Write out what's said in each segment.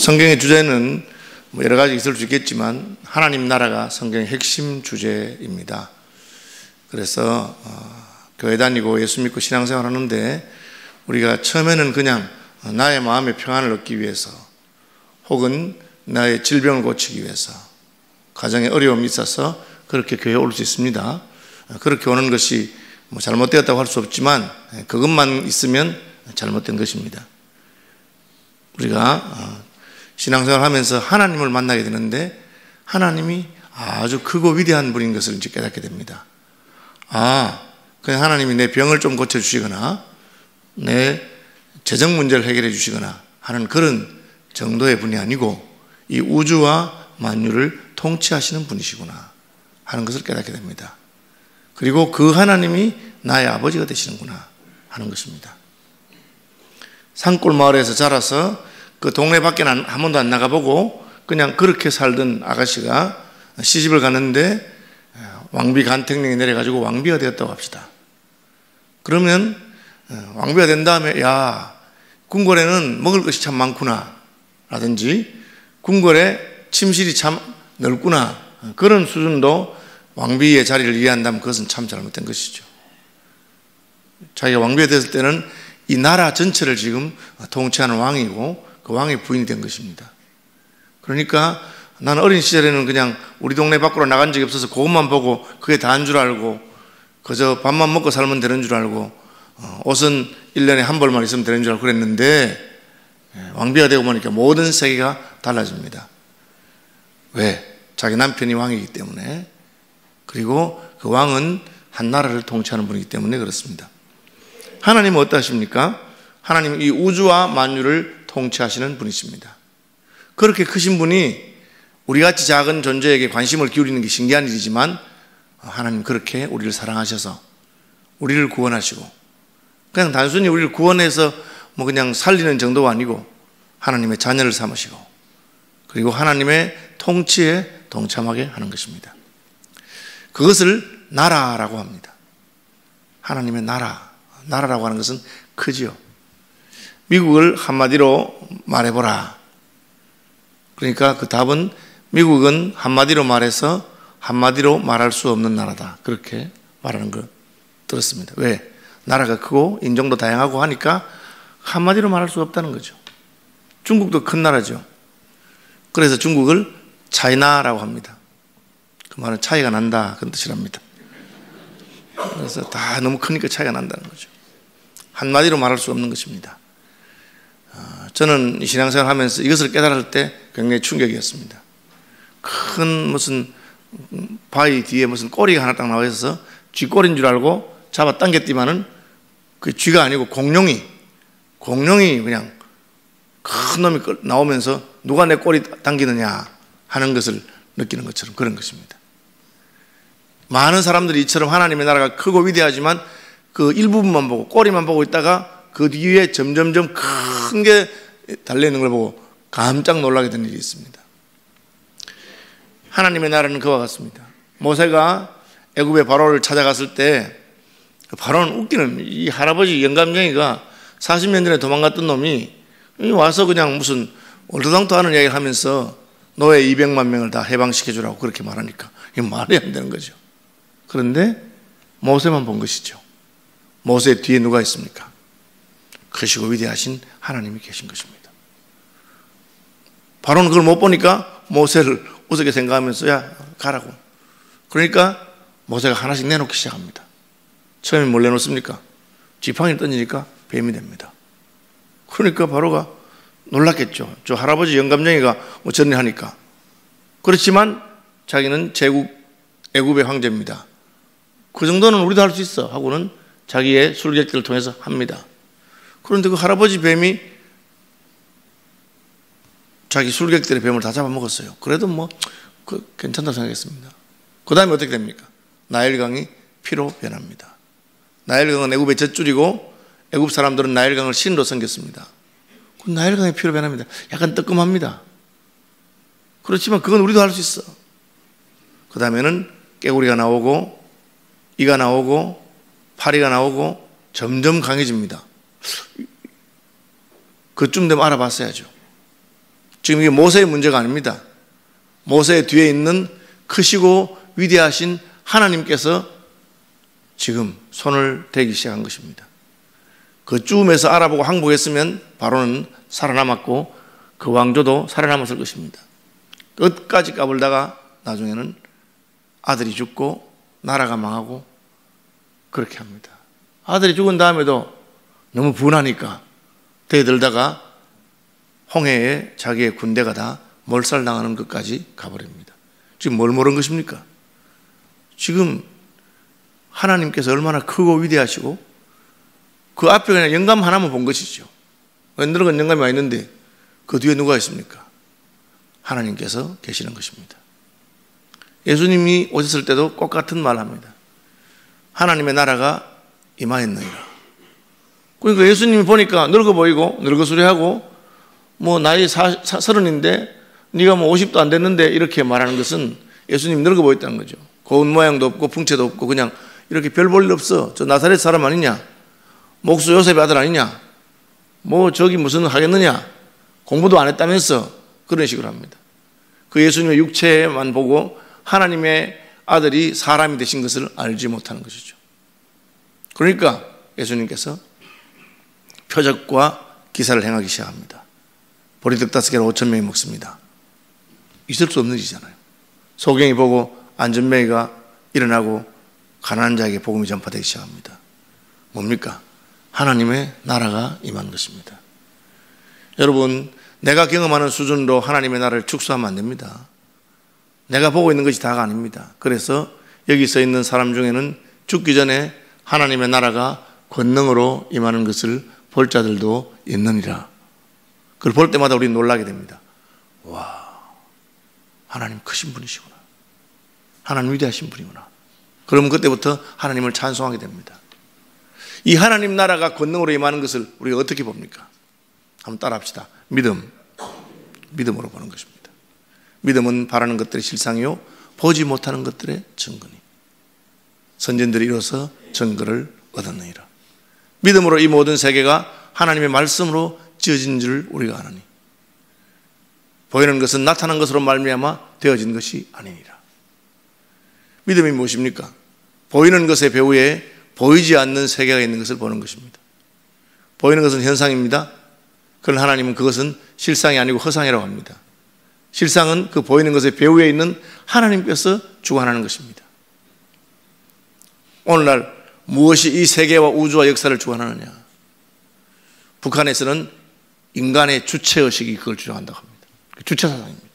성경의 주제는 뭐 여러 가지 있을 수 있겠지만 하나님 나라가 성경의 핵심 주제입니다. 그래서 교회 다니고 예수 믿고 신앙생활 하는데 우리가 처음에는 그냥 나의 마음의 평안을 얻기 위해서 혹은 나의 질병을 고치기 위해서 가정에 어려움이 있어서 그렇게 교회에 올 수 있습니다. 그렇게 오는 것이 뭐 잘못되었다고 할 수 없지만 그것만 있으면 잘못된 것입니다. 우리가 신앙생활 하면서 하나님을 만나게 되는데 하나님이 아주 크고 위대한 분인 것을 이제 깨닫게 됩니다. 그냥 하나님이 내 병을 좀 고쳐주시거나 내 재정 문제를 해결해 주시거나 하는 그런 정도의 분이 아니고 이 우주와 만유를 통치하시는 분이시구나 하는 것을 깨닫게 됩니다. 그리고 그 하나님이 나의 아버지가 되시는구나 하는 것입니다. 산골 마을에서 자라서 그 동네 밖에 한 번도 안 나가보고 그냥 그렇게 살던 아가씨가 시집을 갔는데 왕비 간택령이 내려가지고 왕비가 되었다고 합시다. 그러면 왕비가 된 다음에 야, 궁궐에는 먹을 것이 참 많구나 라든지 궁궐에 침실이 참 넓구나 그런 수준도 왕비의 자리를 이해한다면 그것은 참 잘못된 것이죠. 자기가 왕비가 됐을 때는 이 나라 전체를 지금 통치하는 왕이고 그 왕의 부인이 된 것입니다. 그러니까 나는 어린 시절에는 그냥 우리 동네 밖으로 나간 적이 없어서 그것만 보고 그게 다인 줄 알고 그저 밥만 먹고 살면 되는 줄 알고 옷은 1년에 한 벌만 있으면 되는 줄 알고 그랬는데 왕비가 되고 보니까 모든 세계가 달라집니다. 왜? 자기 남편이 왕이기 때문에 그리고 그 왕은 한 나라를 통치하는 분이기 때문에 그렇습니다. 하나님은 어떠하십니까? 하나님은 이 우주와 만유를 통치하시는 분이십니다. 그렇게 크신 분이 우리같이 작은 존재에게 관심을 기울이는 게 신기한 일이지만 하나님 그렇게 우리를 사랑하셔서 우리를 구원하시고 그냥 단순히 우리를 구원해서 뭐 그냥 살리는 정도가 아니고 하나님의 자녀를 삼으시고 그리고 하나님의 통치에 동참하게 하는 것입니다. 그것을 나라라고 합니다. 하나님의 나라라고 하는 것은 크지요. 미국을 한마디로 말해보라. 그러니까 그 답은 미국은 한마디로 말해서 한마디로 말할 수 없는 나라다. 그렇게 말하는 걸 들었습니다. 왜? 나라가 크고 인종도 다양하고 하니까 한마디로 말할 수 없다는 거죠. 중국도 큰 나라죠. 그래서 중국을 차이나라고 합니다. 그 말은 차이가 난다 그런 뜻이랍니다. 그래서 다 너무 크니까 차이가 난다는 거죠. 한마디로 말할 수 없는 것입니다. 저는 신앙생활 하면서 이것을 깨달을 때 굉장히 충격이었습니다. 큰 무슨 바위 뒤에 무슨 꼬리가 하나 딱 나와 있어서 쥐꼬리인 줄 알고 잡아 당겼더니만은 그 쥐가 아니고 공룡이 그냥 큰 놈이 나오면서 누가 내 꼬리 당기느냐 하는 것을 느끼는 것처럼 그런 것입니다. 많은 사람들이 이처럼 하나님의 나라가 크고 위대하지만 그 일부분만 보고 꼬리만 보고 있다가 그 뒤에 점점점 큰 게 달려있는 걸 보고 깜짝 놀라게 된 일이 있습니다. 하나님의 나라는 그와 같습니다. 모세가 애굽의 바로를 찾아갔을 때 바로는 웃기는 이 할아버지 영감쟁이가 40년 전에 도망갔던 놈이 와서 그냥 무슨 얼토당토 하는 이야기를 하면서 노예 200만 명을 다 해방시켜주라고 그렇게 말하니까 이게 말이 안 되는 거죠. 그런데 모세만 본 것이죠. 모세 뒤에 누가 있습니까? 크시고 위대하신 하나님이 계신 것입니다. 바로는 그걸 못 보니까 모세를 우습게 생각하면서 야 가라고. 그러니까 모세가 하나씩 내놓기 시작합니다. 처음에 뭘 내놓습니까? 지팡이를 던지니까 뱀이 됩니다. 그러니까 바로가 놀랐겠죠. 저 할아버지 영감쟁이가 뭐 전리하니까. 그렇지만 자기는 애굽의 황제입니다. 그 정도는 우리도 할 수 있어 하고는 자기의 술객들을 통해서 합니다. 그런데 그 할아버지 뱀이 자기 술객들의 뱀을 다 잡아먹었어요. 그래도 뭐 괜찮다고 생각했습니다. 그 다음에 어떻게 됩니까? 나일강이 피로 변합니다. 나일강은 애굽의 젖줄이고 애굽 사람들은 나일강을 신으로 섬겼습니다. 그 나일강이 피로 변합니다. 약간 뜨끔합니다. 그렇지만 그건 우리도 할 수 있어. 그 다음에는 깨구리가 나오고 이가 나오고 파리가 나오고 점점 강해집니다. 그쯤 되면 알아봤어야죠. 지금 이게 모세의 문제가 아닙니다. 모세의 뒤에 있는 크시고 위대하신 하나님께서 지금 손을 대기 시작한 것입니다. 그 쭈움에서 알아보고 항복했으면 바로는 살아남았고 그 왕조도 살아남았을 것입니다. 끝까지 까불다가 나중에는 아들이 죽고 나라가 망하고 그렇게 합니다. 아들이 죽은 다음에도 너무 분하니까 대들다가 홍해에 자기의 군대가 다 몰살당하는 것까지 가버립니다. 지금 뭘 모른 것입니까? 지금 하나님께서 얼마나 크고 위대하시고 그 앞에 그냥 영감 하나만 본 것이죠. 웬들어간 영감이 와 있는데 그 뒤에 누가 있습니까? 하나님께서 계시는 것입니다. 예수님이 오셨을 때도 똑같은 말을 합니다. 하나님의 나라가 임하였느니라. 그러니까 예수님이 보니까 늙어 보이고 늙어수리하고 뭐 나이 30인데 네가 뭐 50도 안 됐는데 이렇게 말하는 것은 예수님이 늙어 보였다는 거죠. 고운 모양도 없고 풍채도 없고 그냥 이렇게 별 볼 일 없어. 저 나사렛 사람 아니냐? 목수 요셉의 아들 아니냐? 뭐 저기 무슨 하겠느냐? 공부도 안 했다면서 그런 식으로 합니다. 그 예수님의 육체만 보고 하나님의 아들이 사람이 되신 것을 알지 못하는 것이죠. 그러니까 예수님께서 표적과 기사를 행하기 시작합니다. 보리떡 5개로 5,000명이 먹습니다. 있을 수 없는 일이잖아요. 소경이 보고 안전뱅이가 일어나고 가난한 자에게 복음이 전파되기 시작합니다. 뭡니까? 하나님의 나라가 임한 것입니다. 여러분, 내가 경험하는 수준으로 하나님의 나라를 축소하면 안 됩니다. 내가 보고 있는 것이 다가 아닙니다. 그래서 여기 서 있는 사람 중에는 죽기 전에 하나님의 나라가 권능으로 임하는 것을 볼 자들도 있느니라. 그걸 볼 때마다 우리는 놀라게 됩니다. 와, 하나님 크신 분이시구나. 하나님 위대하신 분이구나. 그러면 그때부터 하나님을 찬송하게 됩니다. 이 하나님 나라가 권능으로 임하는 것을 우리가 어떻게 봅니까? 한번 따라합시다. 믿음으로 보는 것입니다. 믿음은 바라는 것들의 실상이요 보지 못하는 것들의 증거니 선진들이 이뤄서 증거를 얻었느니라. 믿음으로 이 모든 세계가 하나님의 말씀으로 지어진 줄 우리가 아느니 보이는 것은 나타난 것으로 말미암아 되어진 것이 아니니라. 믿음이 무엇입니까? 보이는 것의 배후에 보이지 않는 세계가 있는 것을 보는 것입니다. 보이는 것은 현상입니다. 그러나 하나님은 그것은 실상이 아니고 허상이라고 합니다. 실상은 그 보이는 것의 배후에 있는 하나님께서 주관하는 것입니다. 오늘날 무엇이 이 세계와 우주와 역사를 주관하느냐? 북한에서는 인간의 주체의식이 그걸 주장한다고 합니다. 주체사상입니다.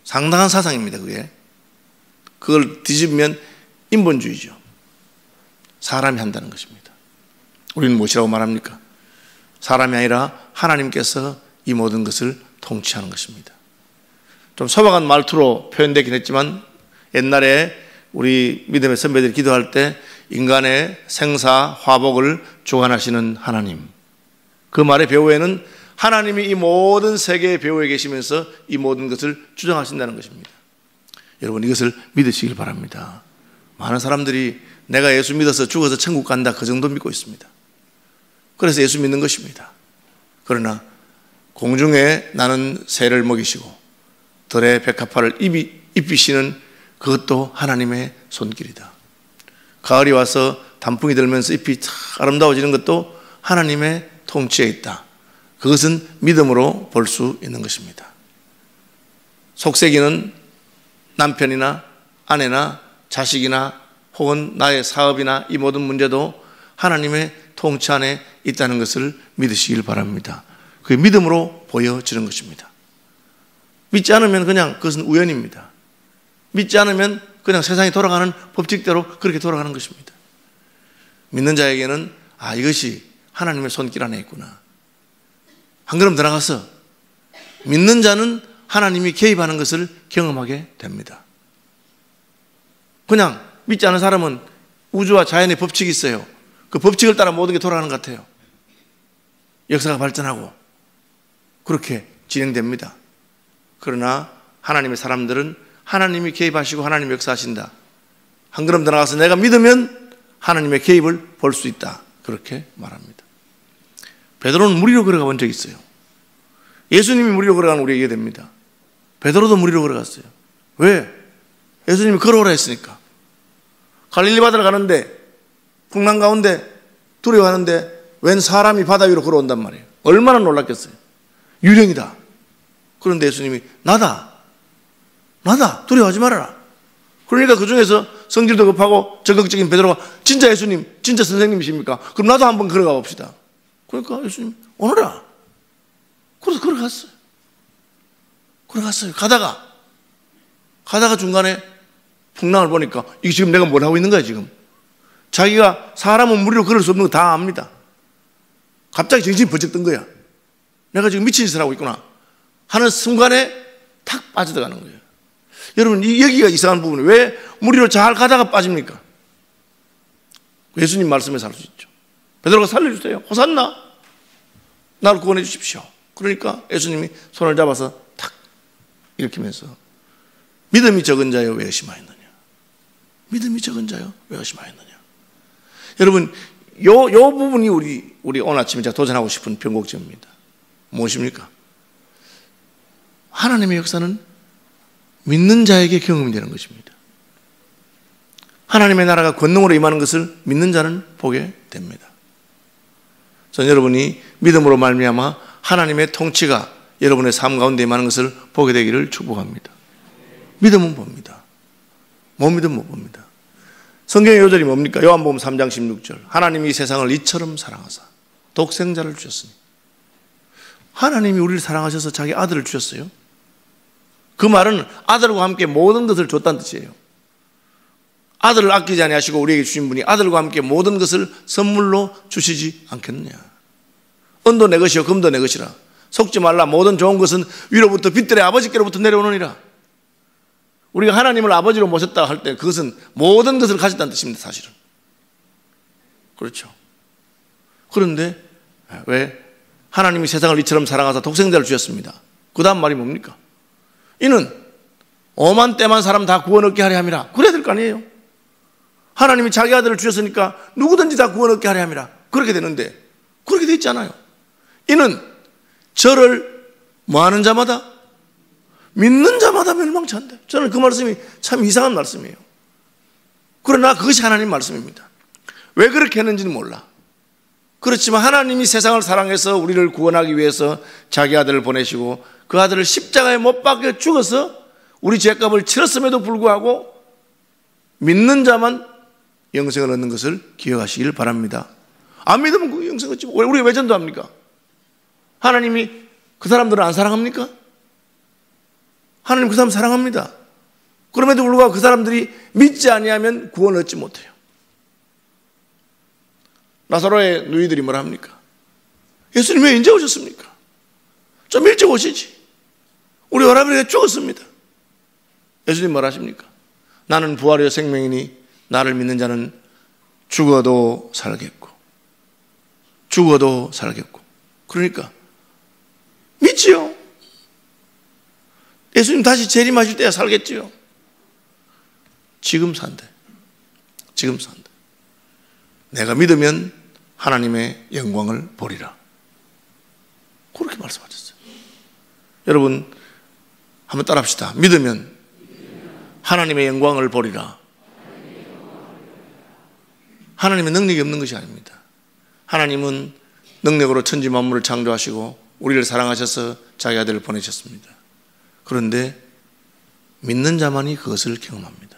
상당한 사상입니다. 그게. 그걸 뒤집으면 인본주의죠. 사람이 한다는 것입니다. 우리는 무엇이라고 말합니까? 사람이 아니라 하나님께서 이 모든 것을 통치하는 것입니다. 좀 소박한 말투로 표현되긴 했지만 옛날에 우리 믿음의 선배들이 기도할 때 인간의 생사, 화복을 주관하시는 하나님, 그 말의 배후에는 하나님이 이 모든 세계의 배후에 계시면서 이 모든 것을 주장하신다는 것입니다. 여러분 이것을 믿으시길 바랍니다. 많은 사람들이 내가 예수 믿어서 죽어서 천국 간다 그 정도 믿고 있습니다. 그래서 예수 믿는 것입니다. 그러나 공중에 나는 새를 먹이시고 들의 백합화를 입히시는 그것도 하나님의 손길이다. 가을이 와서 단풍이 들면서 잎이 아름다워지는 것도 하나님의 통치에 있다. 그것은 믿음으로 볼 수 있는 것입니다. 속세기는 남편이나 아내나 자식이나 혹은 나의 사업이나 이 모든 문제도 하나님의 통치 안에 있다는 것을 믿으시길 바랍니다. 그게 믿음으로 보여지는 것입니다. 믿지 않으면 그냥 그것은 우연입니다. 믿지 않으면 그냥 세상이 돌아가는 법칙대로 그렇게 돌아가는 것입니다. 믿는 자에게는 이것이 하나님의 손길 안에 있구나. 한 걸음 들어가서 믿는 자는 하나님이 개입하는 것을 경험하게 됩니다. 그냥 믿지 않은 사람은 우주와 자연의 법칙이 있어요. 그 법칙을 따라 모든 게 돌아가는 것 같아요. 역사가 발전하고 그렇게 진행됩니다. 그러나 하나님의 사람들은 하나님이 개입하시고 하나님이 역사하신다. 한 걸음 더 나가서 내가 믿으면 하나님의 개입을 볼 수 있다. 그렇게 말합니다. 베드로는 물 위로 걸어가 본 적이 있어요. 예수님이 무리로 걸어가는 우리에게 됩니다. 베드로도 무리로 걸어갔어요. 왜? 예수님이 걸어오라 했으니까. 갈릴리 바다를 가는데 풍랑 가운데 두려워하는데 웬 사람이 바다 위로 걸어온단 말이에요. 얼마나 놀랐겠어요. 유령이다. 그런데 예수님이 나다 두려워하지 말아라. 그러니까 그 중에서 성질도 급하고 적극적인 베드로가 진짜 예수님, 진짜 선생님이십니까? 그럼 나도 한번 걸어가 봅시다. 그러니까 예수님 오너라. 그래서 걸어갔어요. 가다가 중간에 풍랑을 보니까 이게 지금 내가 뭘 하고 있는 거야 지금. 자기가 사람은 무리로 걸을 수 없는 거 다 압니다. 갑자기 정신이 번쩍 든 거야. 내가 지금 미친 짓을 하고 있구나 하는 순간에 탁 빠져들어가는 거예요. 여러분 여기가 이상한 부분이에요. 왜 무리로 잘 가다가 빠집니까? 예수님 말씀에서 알 수 있죠. 베드로가 살려주세요. 호산나 나를 구원해 주십시오. 그러니까 예수님이 손을 잡아서 탁 일으키면서 믿음이 적은 자여 왜 의심하였느냐. 믿음이 적은 자여 왜 의심하였느냐. 여러분 요 부분이 우리 오늘 아침에 제가 도전하고 싶은 변곡점입니다. 무엇입니까? 하나님의 역사는 믿는 자에게 경험이 되는 것입니다. 하나님의 나라가 권능으로 임하는 것을 믿는 자는 보게 됩니다. 저는 여러분이 믿음으로 말미암아 하나님의 통치가 여러분의 삶 가운데 임하는 것을 보게 되기를 축복합니다. 믿음은 봅니다. 못 믿으면 못 봅니다. 성경의 요절이 뭡니까? 요한복음 3장 16절 하나님이 세상을 이처럼 사랑하사 독생자를 주셨으니. 하나님이 우리를 사랑하셔서 자기 아들을 주셨어요. 그 말은 아들과 함께 모든 것을 줬다는 뜻이에요. 아들을 아끼지 아니하시고 우리에게 주신 분이 아들과 함께 모든 것을 선물로 주시지 않겠느냐. 은도 내 것이요 금도 내 것이라. 속지 말라. 모든 좋은 것은 위로부터 빛들의 아버지께로부터 내려오느니라. 우리가 하나님을 아버지로 모셨다 할 때 그것은 모든 것을 가졌다는 뜻입니다. 사실은. 그렇죠. 그런데 왜 하나님이 세상을 이처럼 사랑하사 독생자를 주셨습니다. 그 다음 말이 뭡니까? 이는 오만 때만 사람 다 구원 얻게 하려 함이라. 그래야 될 거 아니에요. 하나님이 자기 아들을 주셨으니까 누구든지 다 구원 얻게 하려 함이라. 그렇게 되는데 그렇게 돼 있잖아요. 이는 저를 뭐하는 자마다 믿는 자마다 멸망치 않대. 저는 그 말씀이 참 이상한 말씀이에요. 그러나 그것이 하나님 말씀입니다. 왜 그렇게 했는지는 몰라. 그렇지만 하나님이 세상을 사랑해서 우리를 구원하기 위해서 자기 아들을 보내시고 그 아들을 십자가에 못 박혀 죽어서 우리 죄값을 치렀음에도 불구하고 믿는 자만 영생을 얻는 것을 기억하시길 바랍니다. 안 믿으면 그 영생 얻지. 우리가 왜 전도합니까? 하나님이 그 사람들을 안 사랑합니까? 하나님 그 사람 사랑합니다. 그럼에도 불구하고 그 사람들이 믿지 아니하면 구원을 얻지 못해요. 나사로의 누이들이 뭐라 합니까? 예수님 왜 이제 오셨습니까? 좀 일찍 오시지. 우리 오라버니가 죽었습니다. 예수님 뭐라 하십니까? 나는 부활이요 생명이니 나를 믿는 자는 죽어도 살겠고 그러니까 믿지요. 예수님 다시 재림하실 때야 살겠지요. 지금 산대. 내가 믿으면 하나님의 영광을 보리라. 그렇게 말씀하셨어요. 여러분 한번 따라합시다. 믿으면 하나님의 영광을 보리라. 하나님의 능력이 없는 것이 아닙니다. 하나님은 능력으로 천지 만물을 창조하시고 우리를 사랑하셔서 자기 아들을 보내셨습니다. 그런데 믿는 자만이 그것을 경험합니다.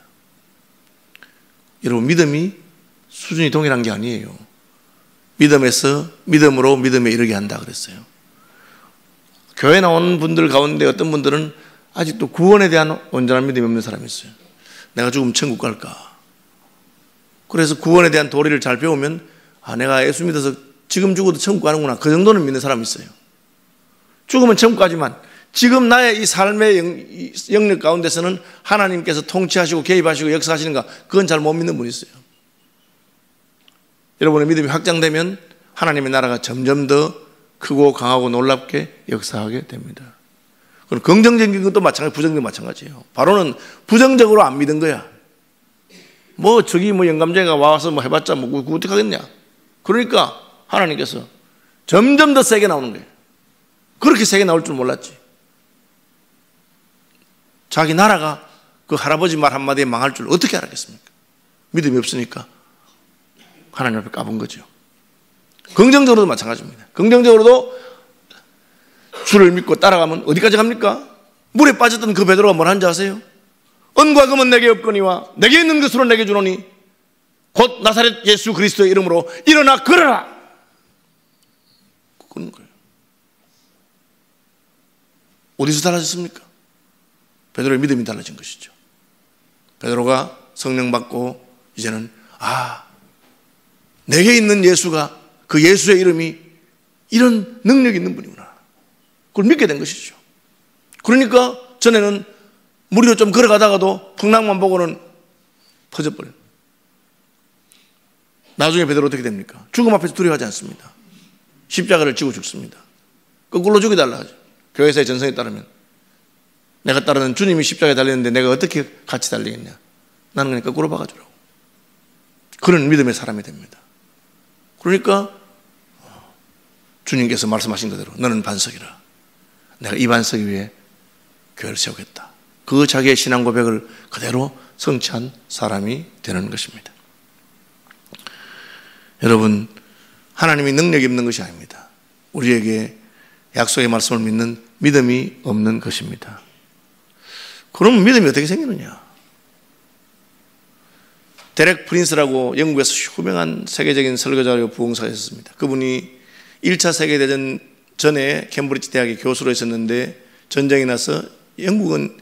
여러분 믿음이 수준이 동일한 게 아니에요. 믿음에서 믿음으로 믿음에 이르게 한다 그랬어요. 교회 나오는 분들 가운데 어떤 분들은 아직도 구원에 대한 온전한 믿음이 없는 사람이 있어요. 내가 죽으면 천국 갈까? 그래서 구원에 대한 도리를 잘 배우면 내가 예수 믿어서 지금 죽어도 천국 가는구나. 그 정도는 믿는 사람이 있어요. 죽으면 천국 가지만 지금 나의 이 삶의 영역 가운데서는 하나님께서 통치하시고 개입하시고 역사하시는가, 그건 잘 못 믿는 분이 있어요. 여러분의 믿음이 확장되면 하나님의 나라가 점점 더 크고 강하고 놀랍게 역사하게 됩니다. 그럼 긍정적인 것도 마찬가지, 부정적인 마찬가지예요. 바로는 부정적으로 안 믿은 거야. 저기 영감쟁이가 와서 해봤자 그거 어떻게 하겠냐. 그러니까 하나님께서 점점 더 세게 나오는 거예요. 그렇게 그렇게 세게 나올 줄 몰랐지. 자기 나라가 그 할아버지 말 한마디에 망할 줄 어떻게 알았겠습니까? 믿음이 없으니까 하나님 앞에 까본 거죠. 긍정적으로도 마찬가지입니다. 긍정적으로도 주를 믿고 따라가면 어디까지 갑니까? 물에 빠졌던 그 베드로가 뭘 하는지 아세요? 은과 금은 내게 없거니와 내게 있는 것으로 내게 주노니 곧 나사렛 예수 그리스도의 이름으로 일어나 걸어라. 그런 거예요. 어디서 달라졌습니까? 베드로의 믿음이 달라진 것이죠. 베드로가 성령 받고 이제는 내게 있는 예수가, 그 예수의 이름이 이런 능력이 있는 분이구나. 그걸 믿게 된 것이죠. 그러니까 전에는 무리로 좀 걸어가다가도 풍랑만 보고는 퍼져버려요. 나중에 베드로 어떻게 됩니까? 죽음 앞에서 두려워하지 않습니다. 십자가를 지고 죽습니다. 거꾸로 죽여달라 하죠. 교회사의 전성에 따르면 내가 따르는 주님이 십자가에 달리는데 내가 어떻게 같이 달리겠냐. 나는 그냥 거꾸로 박아주라고. 그런 믿음의 사람이 됩니다. 그러니까 주님께서 말씀하신 그대로 너는 반석이라. 내가 이 반석 위에 교회를 세우겠다. 그 자기의 신앙 고백을 그대로 성취한 사람이 되는 것입니다. 여러분, 하나님이 능력이 없는 것이 아닙니다. 우리에게 약속의 말씀을 믿는 믿음이 없는 것입니다. 그럼 믿음이 어떻게 생기느냐? 데렉 프린스라고 영국에서 유명한 세계적인 설교자이고 부흥사가 있었습니다. 그분이 1차 세계대전 전에 캠브리지 대학의 교수로 있었는데 전쟁이 나서 영국은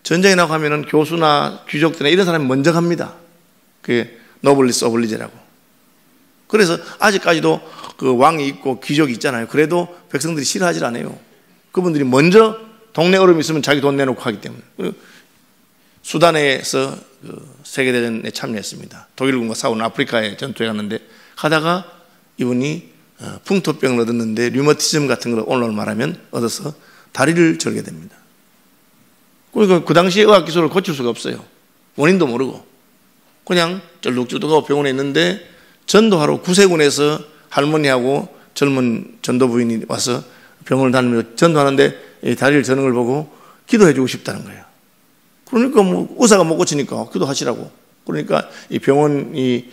전쟁이 나고 하면은 교수나 귀족들이나 이런 사람이 먼저 갑니다. 그게 노블리스 오블리제라고. 그래서 아직까지도 그 왕이 있고 귀족이 있잖아요. 그래도 백성들이 싫어하지 않아요. 그분들이 먼저 동네 어려움이 있으면 자기 돈 내놓고 하기 때문에. 수단에서 그 세계대전에 참여했습니다. 독일군과 싸우는 아프리카에 전투에 갔는데 가다가 이분이 풍토병을 얻었는데 류머티즘 같은 걸 오늘 말하면 얻어서 다리를 절게 됩니다. 그러니까 그 당시 의학기술을 고칠 수가 없어요. 원인도 모르고 그냥 쩔룩쩔룩하고 병원에 있는데 전도하러 구세군에서 할머니하고 젊은 전도 부인이 와서 병원을 다니면서 전도하는데 다리를 저는 걸 보고 기도해주고 싶다는 거예요. 그러니까 뭐 의사가 못 고치니까 기도하시라고. 그러니까 이 병원이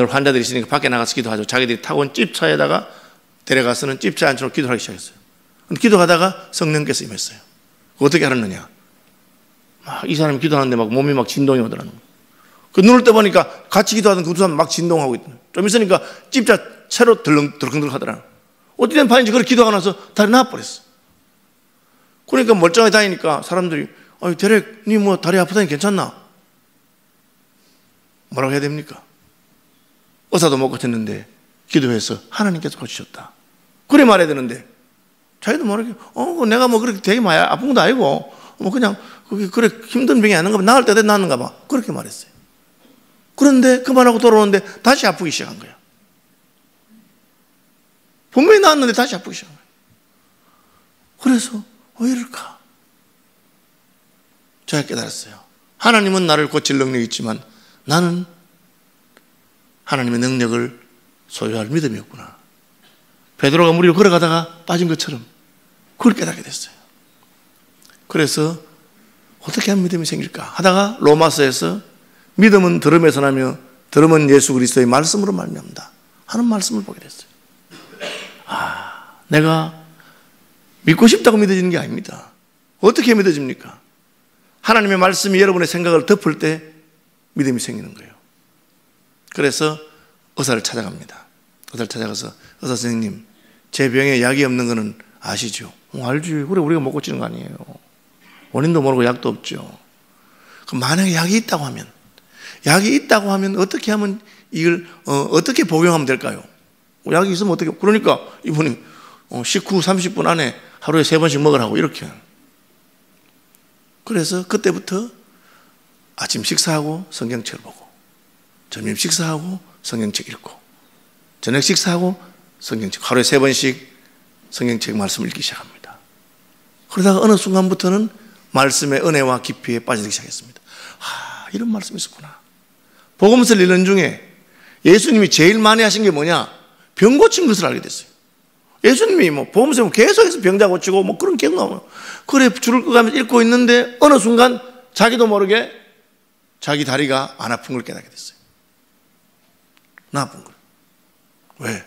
환자들이 있으니까 밖에 나가서 기도하죠. 자기들이 타고 온 찝차에다가 데려가서는 찝차 안쪽으로 기도하기 시작했어요. 기도하다가 성령께서 임했어요. 어떻게 알았느냐? 막 이 사람이 기도하는데 막 몸이 막 진동이 오더라는 거예요. 그 눈을 떠보니까 같이 기도하던 그 두 사람 막 진동하고 있더라고요. 좀 있으니까 찝차 채로 덜컹덜컹 하더라고요. 어떻게 판인지 그렇게 기도하고 나서 다리 나와버렸어. 그러니까 멀쩡하게 다니니까 사람들이 데렉, 니 뭐 다리 아프다니 괜찮나? 뭐라고 해야 됩니까? 의사도 못 고쳤는데 기도해서 하나님께서 고치셨다. 그래 말해야 되는데 자기도 모르게 내가 뭐 그렇게 되게 많이 아픈 것도 아니고 뭐 그냥 그래 힘든 병이 아닌가 봐. 나을 때 나았는가 봐. 그렇게 말했어요. 그런데 그만하고 돌아오는데 다시 아프기 시작한 거야. 분명히 나았는데 다시 아프기 시작한 거야. 그래서 왜 이럴까? 제가 깨달았어요. 하나님은 나를 고칠 능력이 있지만 나는 하나님의 능력을 소유할 믿음이 없구나. 베드로가 무리로 걸어가다가 빠진 것처럼 그걸 깨닫게 됐어요. 그래서 어떻게 하면 믿음이 생길까 하다가 로마서에서 믿음은 들음에서 나며 들음은 예수 그리스도의 말씀으로 말미암다 하는 말씀을 보게 됐어요. 내가 믿고 싶다고 믿어지는 게 아닙니다. 어떻게 믿어집니까? 하나님의 말씀이 여러분의 생각을 덮을 때 믿음이 생기는 거예요. 그래서 의사를 찾아갑니다. 의사를 찾아가서 의사 선생님, 제 병에 약이 없는 거는 아시죠? 알지. 그래 우리가 못 고치는 거 아니에요. 원인도 모르고 약도 없죠. 그럼 만약에 약이 있다고 하면 어떻게 하면 이걸 어떻게 복용하면 될까요? 약이 있으면 어떻게? 그러니까 이분이 식후 30분 안에 하루에 3번씩 먹으라고 이렇게. 그래서 그때부터 아침 식사하고 성경책을 보고 점심 식사하고 성경책 읽고 저녁 식사하고 성경책 하루에 3번씩 성경책 말씀을 읽기 시작합니다. 그러다가 어느 순간부터는 말씀의 은혜와 깊이에 빠지기 시작했습니다. 이런 말씀이 있었구나. 복음서를 읽는 중에 예수님이 제일 많이 하신 게 뭐냐? 병 고친 것을 알게 됐어요. 예수님이 뭐 보험세면 계속해서 병자 고치고 뭐 그런 기억 나와요. 그래 줄을 끄가면서 읽고 있는데 어느 순간 자기도 모르게 자기 다리가 안 아픈 걸 깨닫게 됐어요. 나쁜 걸. 왜?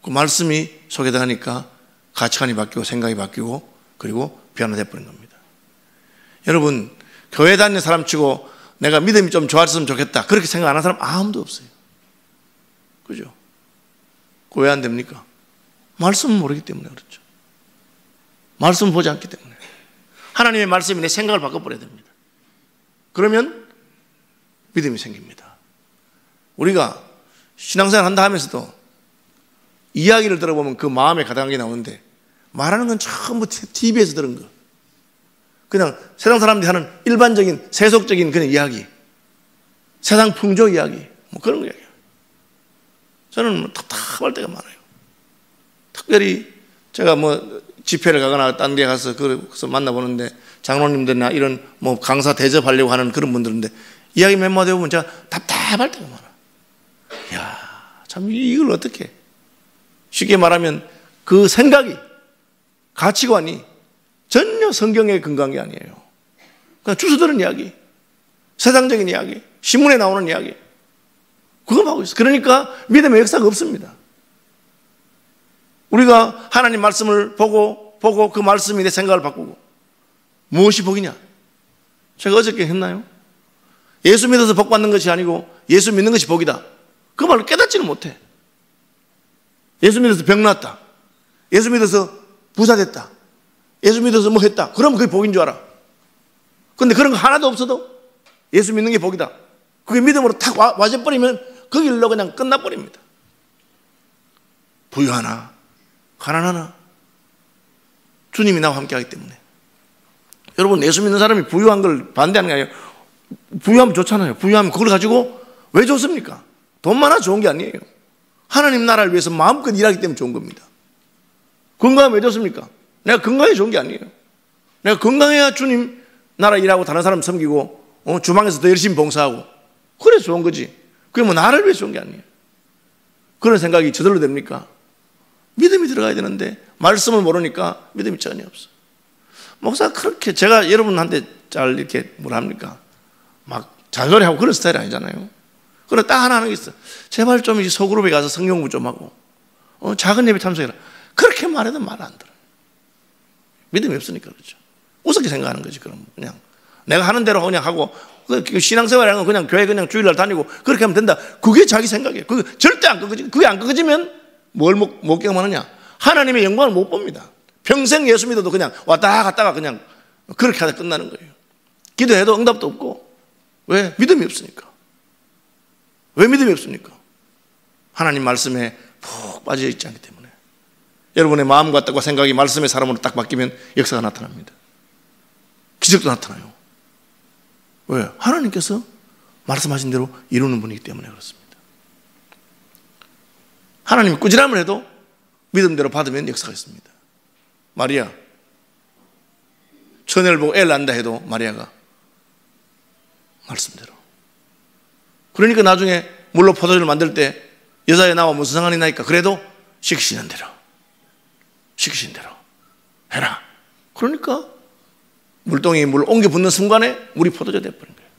그 말씀이 속에 들어가니까 가치관이 바뀌고 생각이 바뀌고 그리고 변화돼 버린 겁니다. 여러분, 교회 다니는 사람 치고 내가 믿음이 좀 좋았으면 좋겠다 그렇게 생각 안 하는 사람 아무도 없어요. 그죠? 왜 안 됩니까? 말씀은 모르기 때문에 그렇죠. 말씀을 보지 않기 때문에. 하나님의 말씀이 내 생각을 바꿔버려야 됩니다. 그러면 믿음이 생깁니다. 우리가 신앙생활 한다 하면서도 이야기를 들어보면 그 마음에 가득한 게 나오는데 말하는 건 전부 TV에서 들은 거. 그냥 세상 사람들이 하는 일반적인 세속적인 그런 이야기, 세상 풍조 이야기, 뭐 그런 거 이야기해요. 저는 뭐 답답할 때가 많아요. 특별히 제가 뭐 집회를 가거나 딴 데 가서 그래서 만나보는데 장로님들이나 이런 뭐 강사 대접하려고 하는 그런 분들인데 이야기 몇 마디 해보면 제가 답답할 때가 많아. 이야, 참 이걸 어떻게 쉽게 말하면 그 생각이 가치관이 전혀 성경에 근거한 게 아니에요. 그냥 주워 들은 이야기, 세상적인 이야기, 신문에 나오는 이야기 그거 하고 있어요. 그러니까 믿음의 역사가 없습니다. 우리가 하나님 말씀을 보고 그 말씀이 내 생각을 바꾸고 무엇이 복이냐? 제가 어저께 했나요? 예수 믿어서 복 받는 것이 아니고 예수 믿는 것이 복이다. 그 말을 깨닫지는 못해. 예수 믿어서 병 났다. 예수 믿어서 부자 됐다. 예수 믿어서 뭐 했다. 그러면 그게 복인 줄 알아. 그런데 그런 거 하나도 없어도 예수 믿는 게 복이다. 그게 믿음으로 탁 와져버리면 그 길로 그냥 끝나버립니다. 부유하나 가난하나 주님이 나와 함께하기 때문에. 여러분, 예수 믿는 사람이 부유한 걸 반대하는 게 아니에요. 부유하면 좋잖아요. 부유하면 그걸 가지고 왜 좋습니까? 돈 많아 좋은 게 아니에요. 하나님 나라를 위해서 마음껏 일하기 때문에 좋은 겁니다. 건강하면 왜 좋습니까? 내가 건강해 좋은 게 아니에요. 내가 건강해야 주님 나라 일하고 다른 사람 섬기고 주방에서 더 열심히 봉사하고 그래서 좋은 거지. 그게 뭐 나를 위해서 좋은 게 아니에요. 그런 생각이 저절로 됩니까? 믿음이 들어가야 되는데 말씀을 모르니까 믿음이 전혀 없어. 목사 그렇게 제가 여러분한테 잘 이렇게 뭘 합니까? 막 잔소리하고 그런 스타일이 아니잖아요. 그러나 딱 하나 하는 게 있어. 제발 좀 소그룹에 가서 성경 공부 좀 하고 작은 예배 참석해라. 그렇게 말해도 말 안 들어요. 믿음이 없으니까 그렇죠. 우습게 생각하는 거지. 그럼 그냥 내가 하는 대로 그냥 하고 신앙생활이라는 건 그냥 교회 그냥 주일날 다니고 그렇게 하면 된다. 그게 자기 생각이에요. 그게 절대 안 꺾어지. 그게 안 꺾어지면 뭘 못 경험하느냐? 하나님의 영광을 못 봅니다. 평생 예수 믿어도 그냥 왔다 갔다가 그냥 그렇게 하다 끝나는 거예요. 기도해도 응답도 없고. 왜? 믿음이 없으니까. 왜 믿음이 없습니까? 하나님 말씀에 푹 빠져 있지 않기 때문에. 여러분의 마음과 뜻과 생각이 말씀의 사람으로 딱 바뀌면 역사가 나타납니다. 기적도 나타나요. 왜? 하나님께서 말씀하신 대로 이루는 분이기 때문에 그렇습니다. 하나님이 꾸지람을 해도 믿음대로 받으면 역사가 있습니다. 마리아 처녀를 보고 애를 낳는다 해도 마리아가 말씀대로. 그러니까 나중에 물로 포도주를 만들 때 여자애 나와 무슨 상관이 나니까 그래도 시키시는 대로 해라. 그러니까 물동이 물 옮겨 붓는 순간에 물이 포도주 되어버린 거예요.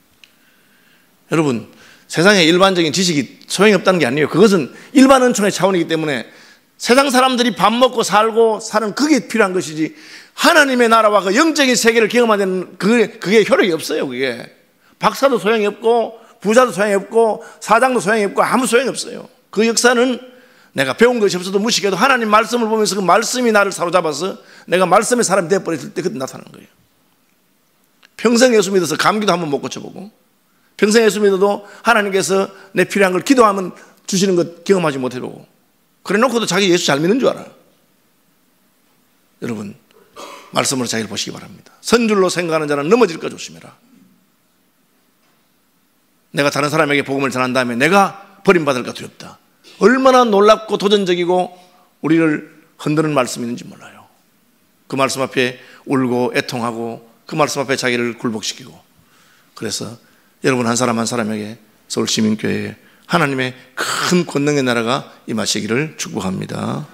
여러분, 세상에 일반적인 지식이 소용이 없다는 게 아니에요. 그것은 일반 은총의 차원이기 때문에 세상 사람들이 밥 먹고 살고 사는 그게 필요한 것이지 하나님의 나라와 그 영적인 세계를 경험하는 그게 효력이 없어요. 그게 박사도 소용이 없고 부자도 소용이 없고 사장도 소용이 없고 아무 소용이 없어요. 그 역사는 내가 배운 것이 없어도 무식해도 하나님 말씀을 보면서 그 말씀이 나를 사로잡아서 내가 말씀의 사람이 되어버렸을 때 그때 나타나는 거예요. 평생 예수 믿어서 감기도 한번 못 고쳐보고 평생 예수 믿어도 하나님께서 내 필요한 걸 기도하면 주시는 것 경험하지 못해보고 그래 놓고도 자기 예수 잘 믿는 줄 알아요. 여러분, 말씀으로 자기를 보시기 바랍니다. 선줄로 생각하는 자는 넘어질까 조심해라. 내가 다른 사람에게 복음을 전한 다음에 내가 버림받을까 두렵다. 얼마나 놀랍고 도전적이고 우리를 흔드는 말씀이 있는지 몰라요. 그 말씀 앞에 울고 애통하고 그 말씀 앞에 자기를 굴복시키고. 그래서 여러분 한 사람 한 사람에게 서울시민교회에 하나님의 큰 권능의 나라가 임하시기를 축복합니다.